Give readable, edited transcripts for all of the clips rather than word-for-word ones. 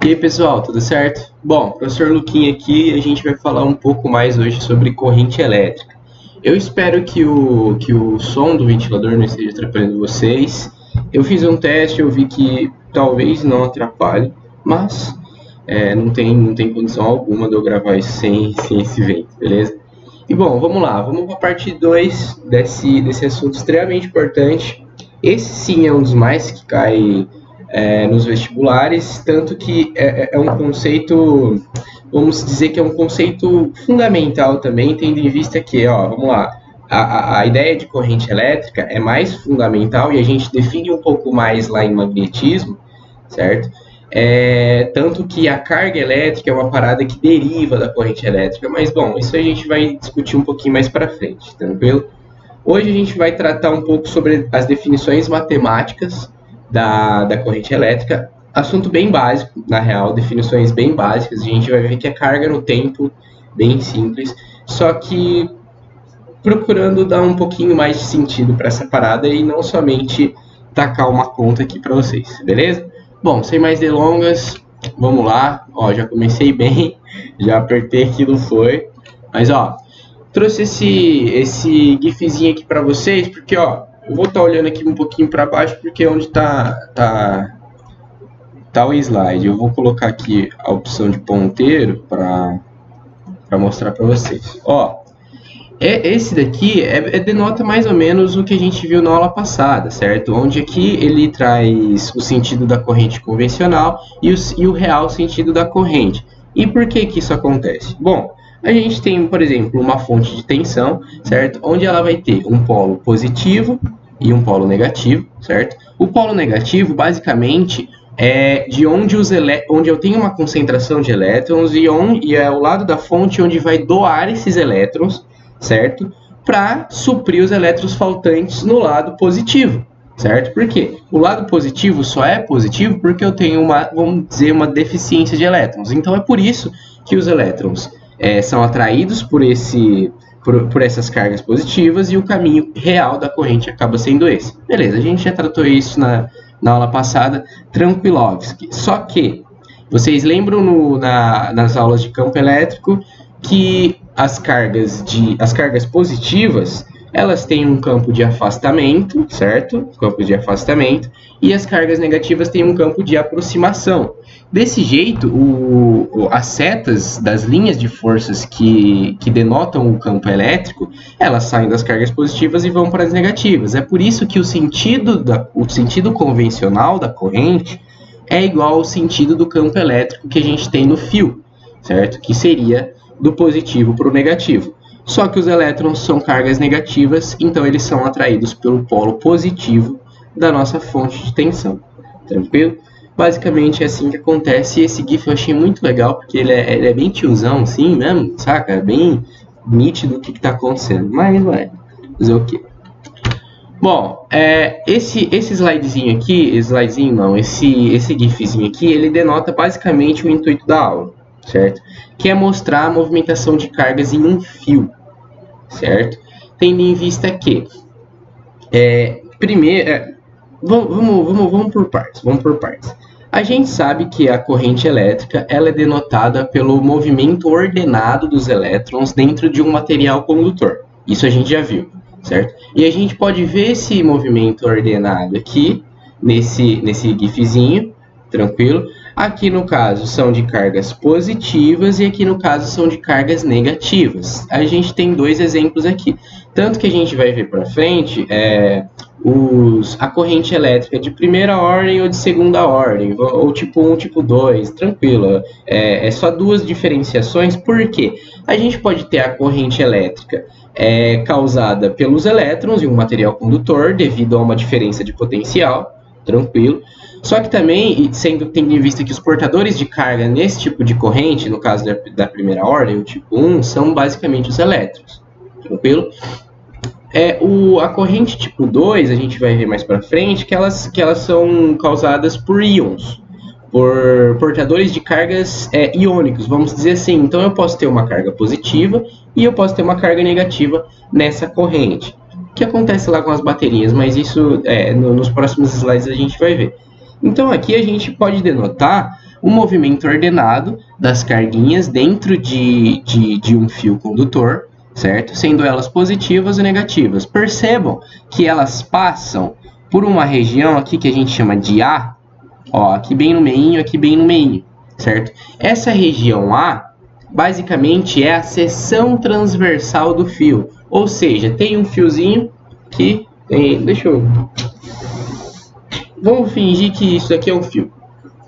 E aí pessoal, tudo certo? Bom, professor Luquinha aqui, a gente vai falar um pouco mais hoje sobre corrente elétrica. Eu espero que o som do ventilador não esteja atrapalhando vocês. Eu fiz um teste, eu vi que talvez não atrapalhe, mas não tem condição alguma de eu gravar isso sem esse vento, beleza? E bom, vamos lá, vamos para a parte 2 desse assunto extremamente importante. Esse sim é um dos mais que cai nos vestibulares, tanto que é um conceito, vamos dizer que é um conceito fundamental também, tendo em vista que, vamos lá, a ideia de corrente elétrica é mais fundamental e a gente define um pouco mais lá em magnetismo, certo? Tanto que a carga elétrica é uma parada que deriva da corrente elétrica, mas bom, isso a gente vai discutir um pouquinho mais para frente, tranquilo? Hoje a gente vai tratar um pouco sobre as definições matemáticas da corrente elétrica, assunto bem básico, na real, definições bem básicas. A gente vai ver que é carga no tempo, bem simples, só que procurando dar um pouquinho mais de sentido para essa parada e não somente tacar uma conta aqui para vocês, beleza? Bom, sem mais delongas, vamos lá. Já comecei bem, já apertei aqui, não foi, mas trouxe esse gifzinho aqui para vocês, porque eu vou estar olhando aqui um pouquinho para baixo, porque é onde tá o slide. Eu vou colocar aqui a opção de ponteiro para mostrar para vocês. Esse daqui denota mais ou menos o que a gente viu na aula passada, certo? Onde aqui ele traz o sentido da corrente convencional e o real sentido da corrente. E por que isso acontece? Bom, a gente tem, por exemplo, uma fonte de tensão, certo? Onde ela vai ter um polo positivo e um polo negativo, certo? O polo negativo, basicamente, é de onde eu tenho uma concentração de elétrons e é o lado da fonte onde vai doar esses elétrons, certo? Para suprir os elétrons faltantes no lado positivo, certo? Por quê? O lado positivo só é positivo porque eu tenho vamos dizer, uma deficiência de elétrons. Então é por isso que os elétrons são atraídos por essas cargas positivas e o caminho real da corrente acaba sendo esse. Beleza, a gente já tratou isso na aula passada, tranquilovski. Só que vocês lembram nas aulas de campo elétrico que as cargas positivas, elas têm um campo de afastamento, certo? Campo de afastamento. E as cargas negativas têm um campo de aproximação. Desse jeito, as setas das linhas de forças que denotam o campo elétrico, elas saem das cargas positivas e vão para as negativas. É por isso que o sentido convencional da corrente é igual ao sentido do campo elétrico que a gente tem no fio, certo? Que seria do positivo para o negativo. Só que os elétrons são cargas negativas, então eles são atraídos pelo polo positivo da nossa fonte de tensão. Tranquilo? Basicamente é assim que acontece. E esse GIF eu achei muito legal, porque ele é bem tiozão, assim mesmo, saca? É bem nítido o que está acontecendo. Mas, fazer o quê? Bom, esse slidezinho aqui, esse GIFzinho aqui, ele denota basicamente o intuito da aula, certo? Que é mostrar a movimentação de cargas em um fio, certo? Tendo em vista que, primeiro, vamos por partes. A gente sabe que a corrente elétrica ela é denotada pelo movimento ordenado dos elétrons dentro de um material condutor. Isso a gente já viu, certo? E a gente pode ver esse movimento ordenado aqui, nesse gifzinho, tranquilo? Aqui no caso são de cargas positivas e aqui no caso são de cargas negativas. A gente tem dois exemplos aqui. Tanto que a gente vai ver para frente a corrente elétrica de primeira ordem ou de segunda ordem, ou tipo 1, tipo 2, tranquilo. É só duas diferenciações, porque a gente pode ter a corrente elétrica causada pelos elétrons em um material condutor devido a uma diferença de potencial, tranquilo. Só que também, tendo em vista que os portadores de carga nesse tipo de corrente, no caso da primeira ordem, o tipo 1, são basicamente os elétrons, tranquilo? A corrente tipo 2, a gente vai ver mais para frente, que elas são causadas por íons, por portadores de cargas iônicos, vamos dizer assim. Então eu posso ter uma carga positiva e eu posso ter uma carga negativa nessa corrente. O que acontece lá com as baterias, mas isso nos próximos slides a gente vai ver. Então aqui a gente pode denotar um movimento ordenado das carguinhas dentro de um fio condutor, certo? Sendo elas positivas ou negativas. Percebam que elas passam por uma região aqui que a gente chama de A, ó, aqui bem no meinho, aqui bem no meinho, certo? Essa região A, basicamente, é a seção transversal do fio, ou seja, tem um fiozinho que tem, vamos fingir que isso daqui é um fio.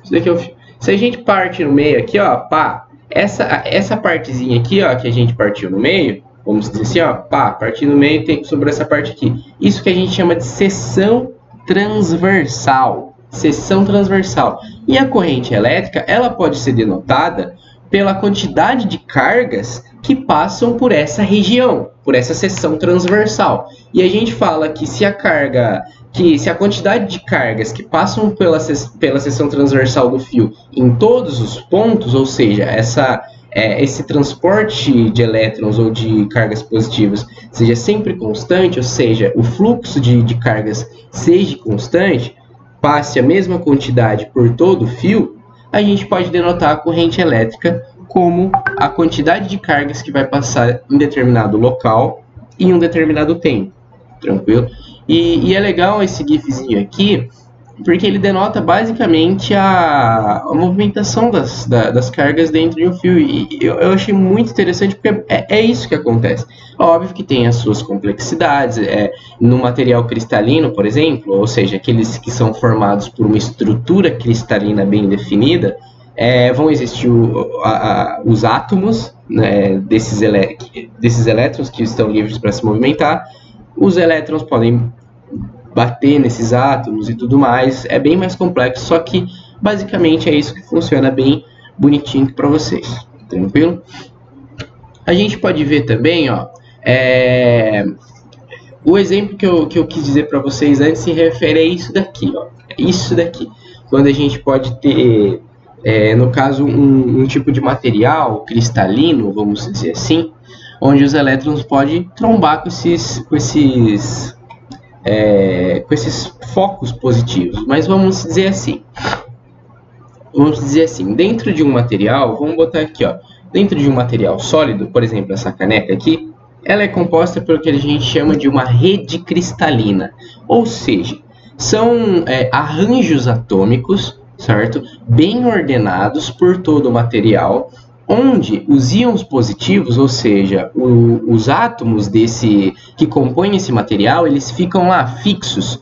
Isso daqui é um fio. Se a gente parte no meio aqui, ó, pá, essa partezinha aqui, ó, que a gente partiu no meio, vamos dizer assim, ó, pá, partir no meio tem sobre essa parte aqui. Isso que a gente chama de seção transversal. Seção transversal. E a corrente elétrica, ela pode ser denotada pela quantidade de cargas que passam por essa região, por essa seção transversal. E a gente fala que se a quantidade de cargas que passam pela seção transversal do fio em todos os pontos, ou seja, esse transporte de elétrons ou de cargas positivas seja sempre constante, ou seja, o fluxo de cargas seja constante, passe a mesma quantidade por todo o fio, a gente pode denotar a corrente elétrica como a quantidade de cargas que vai passar em determinado local e em um determinado tempo. Tranquilo? E é legal esse gifzinho aqui, porque ele denota basicamente a movimentação das cargas dentro de um fio. E eu achei muito interessante, porque é isso que acontece. Óbvio que tem as suas complexidades. No material cristalino, por exemplo, ou seja, aqueles que são formados por uma estrutura cristalina bem definida, vão existir os átomos, né, desses elétrons que estão livres para se movimentar. Os elétrons podem bater nesses átomos e tudo mais. É bem mais complexo, só que basicamente é isso que funciona bem bonitinho para vocês. Tranquilo? A gente pode ver também, ó, o exemplo que eu quis dizer para vocês antes se refere a isso daqui, ó. Isso daqui. Quando a gente pode ter, no caso, um tipo de material cristalino, vamos dizer assim, onde os elétrons podem trombar com esses focos positivos. Mas vamos dizer assim, dentro de um material, vamos botar aqui, ó, dentro de um material sólido, por exemplo, essa caneca aqui, ela é composta pelo que a gente chama de uma rede cristalina, ou seja, são arranjos atômicos, certo? Bem ordenados por todo o material, onde os íons positivos, ou seja, os átomos que compõem esse material, eles ficam lá fixos.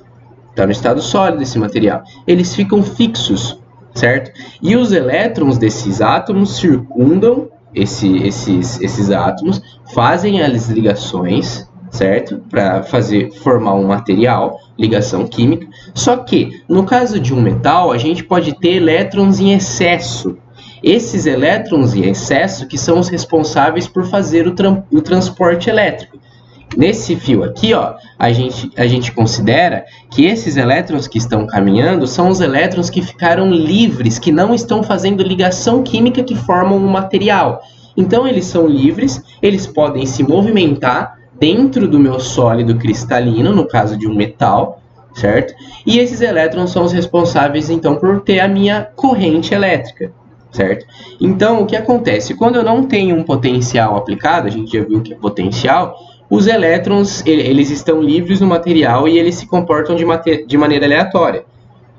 Está no estado sólido esse material. Eles ficam fixos, certo? E os elétrons desses átomos circundam esses átomos, fazem as ligações, certo? Para formar um material, ligação química. Só que, no caso de um metal, a gente pode ter elétrons em excesso. Esses elétrons em excesso que são os responsáveis por fazer o transporte elétrico. Nesse fio aqui, ó, a gente considera que esses elétrons que estão caminhando são os elétrons que ficaram livres, que não estão fazendo ligação química que formam um material. Então eles são livres, eles podem se movimentar dentro do meu sólido cristalino, no caso de um metal, certo? E esses elétrons são os responsáveis, então, por ter a minha corrente elétrica. Certo? Então, o que acontece? Quando eu não tenho um potencial aplicado, a gente já viu que é potencial, os elétrons eles estão livres no material e eles se comportam de maneira aleatória.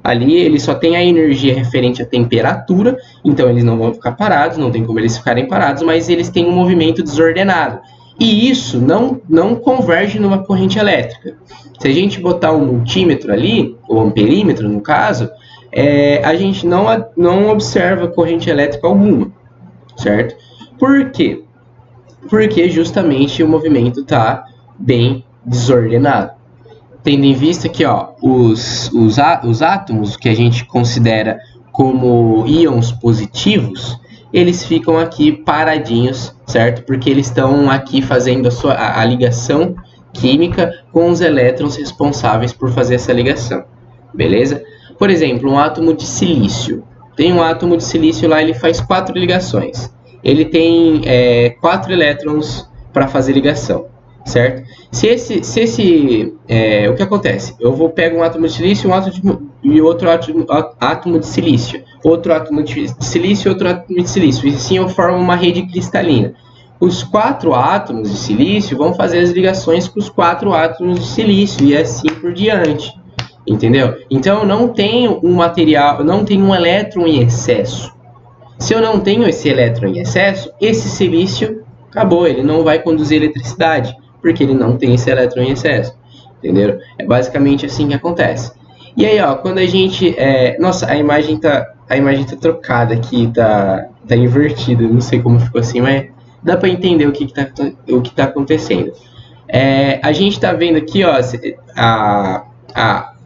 Ali eles só têm a energia referente à temperatura, então eles não vão ficar parados, não tem como eles ficarem parados, mas eles têm um movimento desordenado. E isso não converge numa corrente elétrica. Se a gente botar um multímetro ali, ou amperímetro no caso, a gente não observa corrente elétrica alguma, certo? Por quê? Porque justamente o movimento está bem desordenado. Tendo em vista que, ó, os átomos que a gente considera como íons positivos, eles ficam aqui paradinhos, certo? Porque eles estão aqui fazendo a ligação química com os elétrons responsáveis por fazer essa ligação, beleza? Por exemplo, um átomo de silício. Tem um átomo de silício lá, ele faz 4 ligações. Ele tem 4 elétrons para fazer ligação, certo? O que acontece? Eu pego um átomo de silício e um átomo e outro átomo de silício. Outro átomo de silício e outro átomo de silício. E assim eu formo uma rede cristalina. Os 4 átomos de silício vão fazer as ligações com os 4 átomos de silício e assim por diante. Entendeu? Então eu não tenho um material, eu não tenho um elétron em excesso. Se eu não tenho esse elétron em excesso, esse silício acabou, ele não vai conduzir eletricidade, porque ele não tem esse elétron em excesso. Entendeu? É basicamente assim que acontece. E aí, ó, quando a gente... nossa, a imagem tá trocada aqui, tá invertida, não sei como ficou assim, mas dá para entender o que tá acontecendo. A gente tá vendo aqui, ó,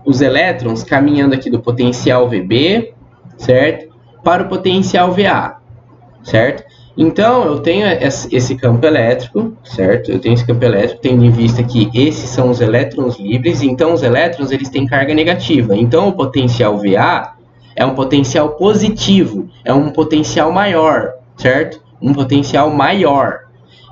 os elétrons caminhando aqui do potencial VB, certo? Para o potencial VA, certo? Então, eu tenho esse campo elétrico, certo? Eu tenho esse campo elétrico, tendo em vista que esses são os elétrons livres, então os elétrons eles têm carga negativa. Então, o potencial VA é um potencial positivo, é um potencial maior, certo? Um potencial maior.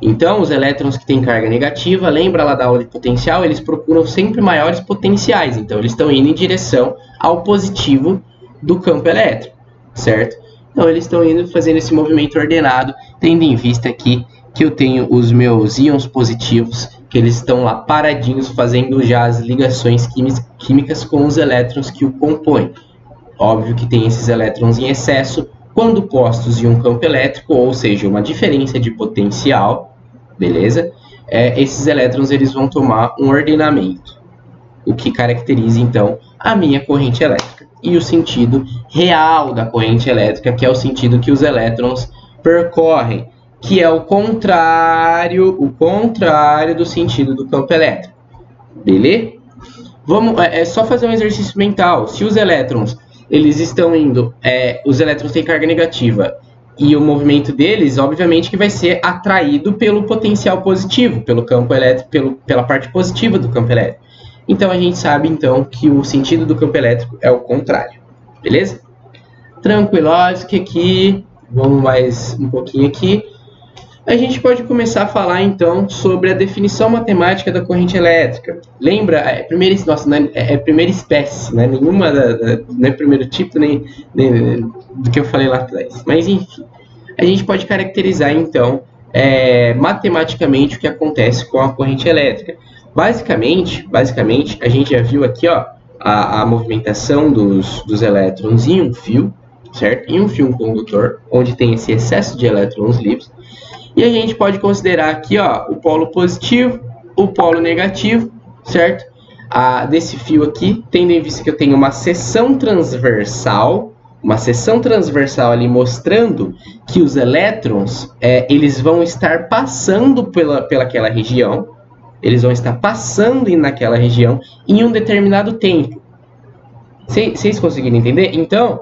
Então, os elétrons que têm carga negativa, lembra lá da aula de potencial, eles procuram sempre maiores potenciais. Então, eles estão indo em direção ao positivo do campo elétrico, certo? Então, eles estão indo fazendo esse movimento ordenado, tendo em vista aqui que eu tenho os meus íons positivos, que eles estão lá paradinhos, fazendo já as ligações químicas com os elétrons que o compõem. Óbvio que tem esses elétrons em excesso, quando postos em um campo elétrico, ou seja, uma diferença de potencial, beleza? Esses elétrons eles vão tomar um ordenamento, o que caracteriza, então, a minha corrente elétrica. E o sentido real da corrente elétrica, que é o sentido que os elétrons percorrem, que é o contrário do sentido do campo elétrico. Beleza? É só fazer um exercício mental. Se os elétrons eles estão indo, os elétrons têm carga negativa e o movimento deles, obviamente, que vai ser atraído pelo potencial positivo, pelo campo elétrico, pela parte positiva do campo elétrico. Então, a gente sabe, então, que o sentido do campo elétrico é o contrário. Beleza? Tranquilos, que aqui, vamos mais um pouquinho aqui. A gente pode começar a falar, então, sobre a definição matemática da corrente elétrica. Lembra? Primeira espécie, né? Nenhuma não é primeiro tipo, nem do que eu falei lá atrás. Mas, enfim, a gente pode caracterizar, então, matematicamente o que acontece com a corrente elétrica. Basicamente, a gente já viu aqui, ó, a movimentação dos elétrons em um fio, certo? Em um fio condutor, onde tem esse excesso de elétrons livres. E a gente pode considerar aqui, ó, o polo positivo, o polo negativo, certo? Desse fio aqui, tendo em vista que eu tenho uma seção transversal ali mostrando que os elétrons, eles vão estar passando pelaquela região. Eles vão estar passando naquela região em um determinado tempo. Vocês conseguiram entender? Então,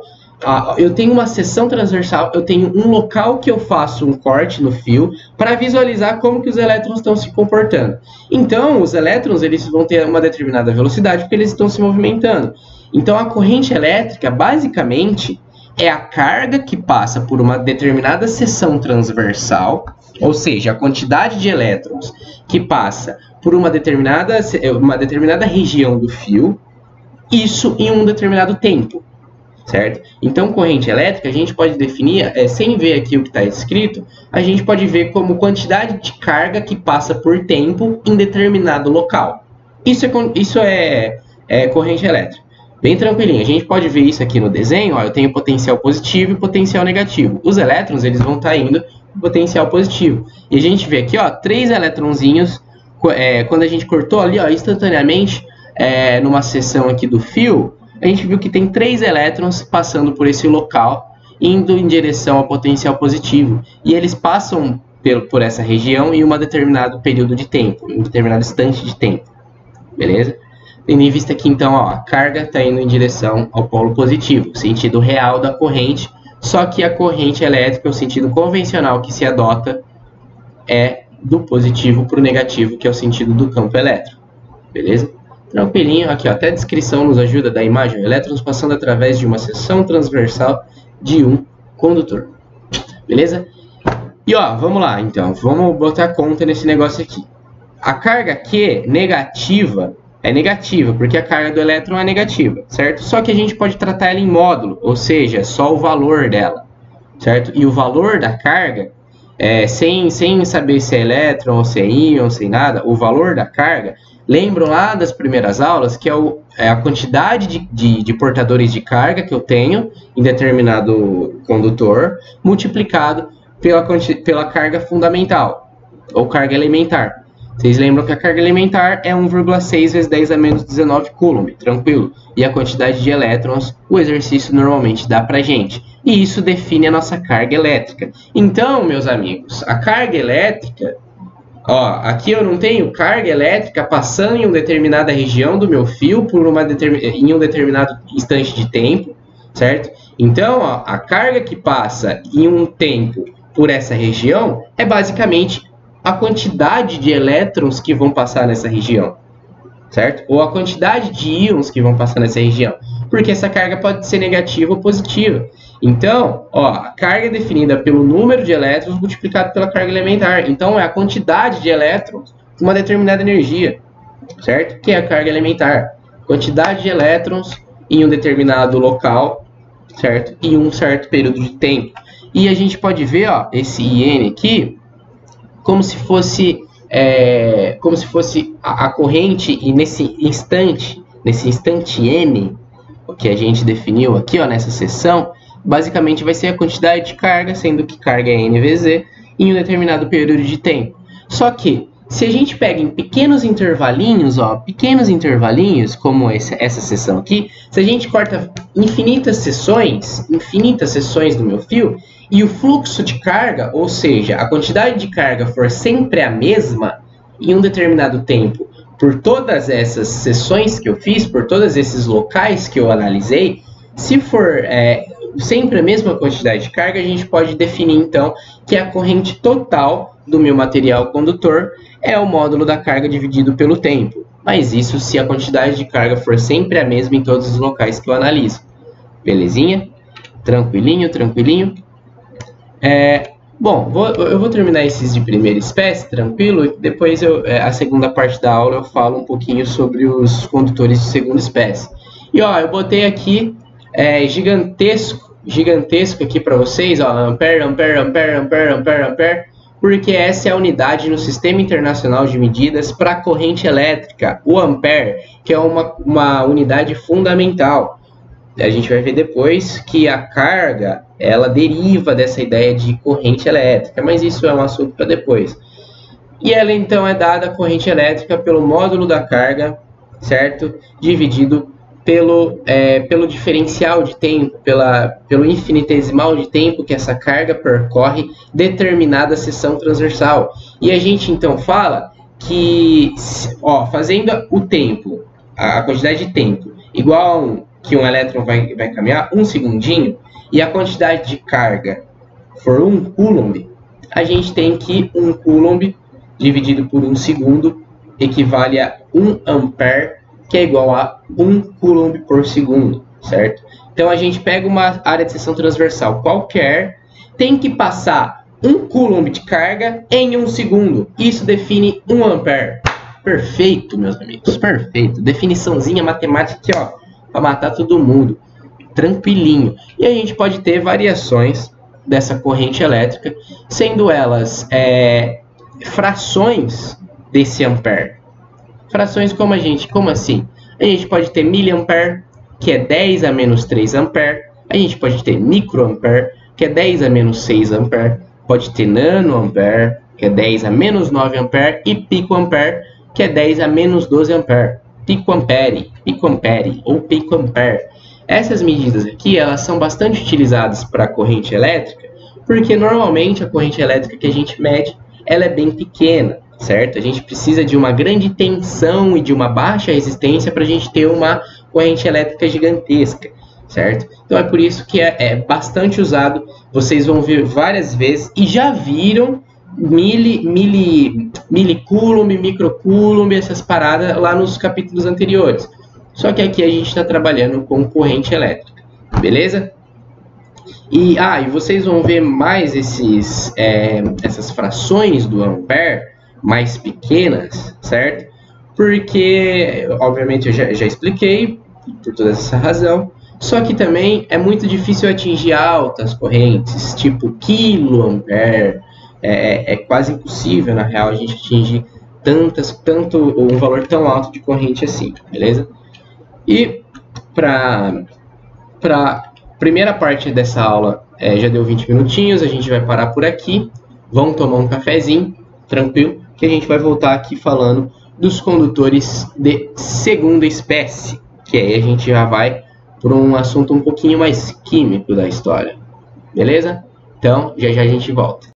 eu tenho uma seção transversal, eu tenho um local que eu faço um corte no fio para visualizar como que os elétrons estão se comportando. Então, os elétrons eles vão ter uma determinada velocidade porque eles estão se movimentando. Então, a corrente elétrica, basicamente, é a carga que passa por uma determinada seção transversal, ou seja, a quantidade de elétrons que passa por uma determinada região do fio, isso em um determinado tempo, certo? Então, corrente elétrica a gente pode definir, sem ver aqui o que está escrito, a gente pode ver como quantidade de carga que passa por tempo em determinado local. Isso é corrente elétrica. Bem tranquilinho, a gente pode ver isso aqui no desenho, ó, eu tenho potencial positivo e potencial negativo. Os elétrons eles vão estar indo no potencial positivo. E a gente vê aqui, ó, 3 eletronzinhos, quando a gente cortou ali, ó, instantaneamente, numa seção aqui do fio, a gente viu que tem 3 elétrons passando por esse local, indo em direção ao potencial positivo. E eles passam por essa região em um determinado período de tempo, em um determinado instante de tempo. Beleza? Tendo em vista aqui, então, ó, a carga está indo em direção ao polo positivo, sentido real da corrente, só que a corrente elétrica, o sentido convencional que se adota, é do positivo para o negativo, que é o sentido do campo elétrico. Beleza? Tranquilinho, aqui ó, até a descrição nos ajuda da imagem, elétrons passando através de uma seção transversal de um condutor. Beleza? E ó, vamos lá então, vamos botar conta nesse negócio aqui. A carga Q negativa, é negativa, porque a carga do elétron é negativa, certo? Só que a gente pode tratar ela em módulo, ou seja, só o valor dela, certo? E o valor da carga, sem saber se é elétron ou se é íon, sem nada, o valor da carga, lembram lá das primeiras aulas que é a quantidade de portadores de carga que eu tenho em determinado condutor, multiplicado pela carga fundamental, ou carga elementar. Vocês lembram que a carga elementar é 1,6 vezes 10 a menos 19 coulomb, tranquilo? E a quantidade de elétrons, o exercício normalmente dá pra gente. E isso define a nossa carga elétrica. Então, meus amigos, a carga elétrica, ó, aqui eu não tenho carga elétrica passando em uma determinada região do meu fio em um determinado instante de tempo, certo? Então, ó, a carga que passa em um tempo por essa região é basicamente a quantidade de elétrons que vão passar nessa região, certo? Ou a quantidade de íons que vão passar nessa região, porque essa carga pode ser negativa ou positiva. Então, ó, a carga é definida pelo número de elétrons multiplicado pela carga elementar. Então, é a quantidade de elétrons com uma determinada energia, certo? Que é a carga elementar. Quantidade de elétrons em um determinado local, certo? Em um certo período de tempo. E a gente pode ver, ó, esse IN aqui como se fosse a corrente, e nesse instante N, o que a gente definiu aqui, ó, nessa seção, basicamente vai ser a quantidade de carga, sendo que carga é N vezes E, em um determinado período de tempo. Só que, se a gente pega em pequenos intervalinhos, como essa seção aqui, se a gente corta infinitas seções do meu fio, e o fluxo de carga, ou seja, a quantidade de carga for sempre a mesma em um determinado tempo, por todas essas seções que eu fiz, por todos esses locais que eu analisei, se for sempre a mesma quantidade de carga, a gente pode definir então que a corrente total do meu material condutor é o módulo da carga dividido pelo tempo. Mas isso se a quantidade de carga for sempre a mesma em todos os locais que eu analiso. Belezinha? Tranquilinho, tranquilinho? Bom, eu vou terminar esses de primeira espécie, tranquilo, e depois a segunda parte da aula eu falo um pouquinho sobre os condutores de segunda espécie. E ó, eu botei aqui gigantesco aqui para vocês, ó, ampere, ampere, ampere, ampere, ampere, ampere, porque essa é a unidade no Sistema Internacional de Medidas para a corrente elétrica, o ampere, que é uma unidade fundamental. A gente vai ver depois que a carga, ela deriva dessa ideia de corrente elétrica, mas isso é um assunto para depois. E ela então é dada a corrente elétrica pelo módulo da carga, certo? Dividido pelo diferencial de tempo, pelo infinitesimal de tempo que essa carga percorre determinada seção transversal. E a gente então fala que, ó, fazendo o tempo, a quantidade de tempo igual que um elétron vai caminhar, 1 segundinho, e a quantidade de carga for 1 coulomb, a gente tem que 1 coulomb dividido por 1 segundo equivale a 1 ampere, que é igual a 1 coulomb por segundo, certo? Então a gente pega uma área de seção transversal qualquer, tem que passar 1 coulomb de carga em 1 segundo. Isso define 1 ampere. Perfeito, meus amigos, perfeito. Definiçãozinha matemática aqui, ó, para matar todo mundo. Tranquilinho. E a gente pode ter variações dessa corrente elétrica, sendo elas frações desse ampere. Frações como assim? A gente pode ter miliampere, que é 10 a menos 3 ampere. A gente pode ter microampere, que é 10 a menos 6 ampere. Pode ter nanoampere, que é 10 a menos 9 ampere. E picoampere, que é 10 a menos 12 ampere. Picoampere ou picoampere. Essas medidas aqui, elas são bastante utilizadas para a corrente elétrica, porque normalmente a corrente elétrica que a gente mede, ela é bem pequena, certo? A gente precisa de uma grande tensão e de uma baixa resistência para a gente ter uma corrente elétrica gigantesca, certo? Então é por isso que é bastante usado. Vocês vão ver várias vezes e já viram milicoulomb, microcoulomb, essas paradas lá nos capítulos anteriores. Só que aqui a gente está trabalhando com corrente elétrica, beleza? E vocês vão ver mais essas frações do ampere mais pequenas, certo? porque, obviamente, eu já expliquei, por toda essa razão, só que também é muito difícil atingir altas correntes, tipo quiloampere, é quase impossível, na real, a gente atingir um valor tão alto de corrente assim, beleza? E para primeira parte dessa aula, já deu 20 minutinhos, a gente vai parar por aqui, vamos tomar um cafezinho, tranquilo, que a gente vai voltar aqui falando dos condutores de segunda espécie, que aí a gente já vai para um assunto um pouquinho mais químico da história, beleza? Então, já já a gente volta.